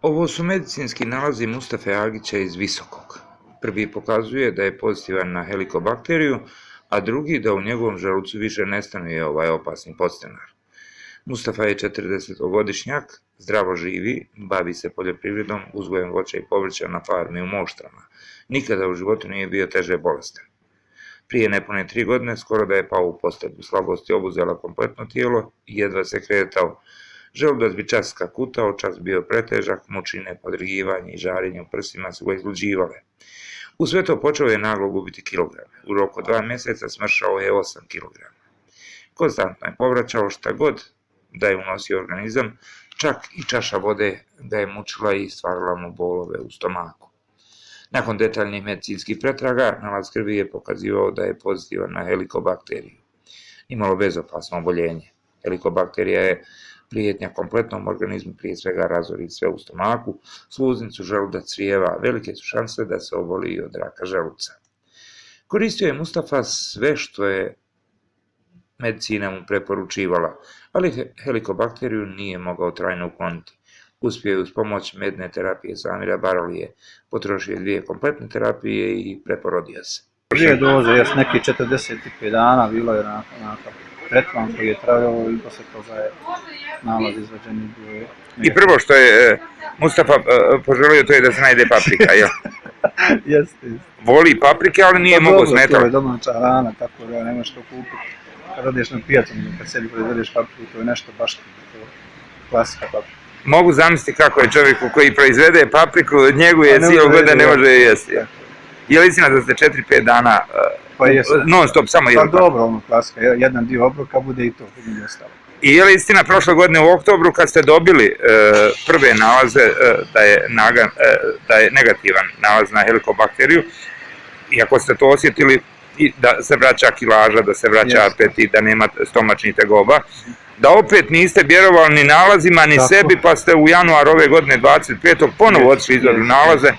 Ovo su medicinski nalazi Mustafe Agića iz Visokog. Prvi pokazuje da je pozitivan na helikobakteriju, a drugi da u njegovom želucu više ne stanuje ovaj opasni podstanar. Mustafa je 40-godišnjak, zdravo živi, bavi se poljoprivredom, uzgojem voća i povrća na farmi u Moštrama. Nikada u životu nije bio teže bolestan. Prije nepune 3 godine skoro da je pao u postelju, slabost je obuzela kompletno tijelo i jedva se kretao. Želudac bi čas skakutao, čas bio pretežak, mučine, podrigivanje i žarenje u prsima su ga izluđivale. U sve to počeo je naglo gubiti kilograme. U roku 2 mjeseca smršao je 8 kilograma. Konstantno je povraćao šta god da je unosio organizam, čak i čaša vode ga je mučila i stvarala mu bolove u stomaku. Nakon detaljnih medicinskih pretraga, nalaz krvi je pokazivao da je pozitivan na helikobakteriju. Imalo bezopasno oboljenje. Helikobakterija je prijetnja kompletnom organizmu, prije svega razori sve u stomaku, sluznicu, želudac, crijeva, velike su šanse da se oboli i od raka želuca. Koristio je Mustafa sve što je medicina mu preporučivala, ali helikobakteriju nije mogao trajno ukloniti. Uspio je uz pomoć medne terapije Samira Barolije, potrošio 2 kompletne terapije i preporodio se. 2 doze, jes neki 45 dana, bilo je onakav tretman koji je trajao i posle toga je nalaz izvađen. I prvo što je Mustafa poželio to je da se najde paprika, jel? Jeste. Voli paprike, ali nije mogo smetati. To je domaća hrana, tako da nemaš to kupiti. Kad odeš na pijacu, kad sebi proizvedeš papriku, to je nešto baš to je klasika paprika. Mogu zamisliti kako je čovjek koji proizvede papriku, njeguje cijelo godine, ne može je jesti. Je li istina da ste 4-5 dana non stop samo jeli? Pa dobro, ono klasika, jedan dio obroka bude i to, nije ostalo. I je li istina prošle godine u oktobru kad ste dobili prve nalaze da je negativan nalaz na helikobakteriju, iako ste to osjetili i da se vraća kilaža, da se vraća apetit, da nema stomačnih tegoba, da opet niste vjerovali ni nalazima, ni sebi, pa ste u januar ove godine 25. ponovo otišli izvadili nalaze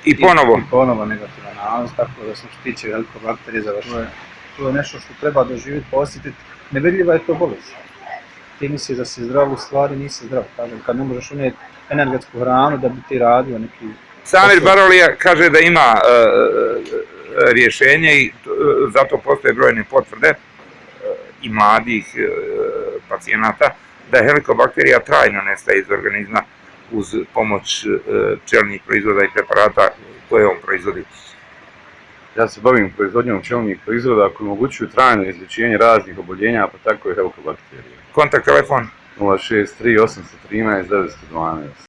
i ponovo. I ponovo negativan nalaz, tako da sam što tiče helikobakterije završio. To je nešto što treba doživjeti, posjetiti. Nevidljiva je to bolest. Ti misliš da si zdrav, u stvari nisi zdrav. Kažem, kad ne možeš unijeti energetsku hranu da bi ti radio neki... Samir Barolija kaže da ima rješenje i zato postoje brojne potvrde i mladih pacijenata da helikobakterija trajno nestaje iz organizma uz pomoć pčelnih proizvoda i preparata koje on proizvodi. Ja se bavim proizvodnjom pčelnih proizvoda koji omogućuju trajno izlječenje raznih oboljenja, pa tako i helikobakterije. Kontakt telefon? 063 813 912.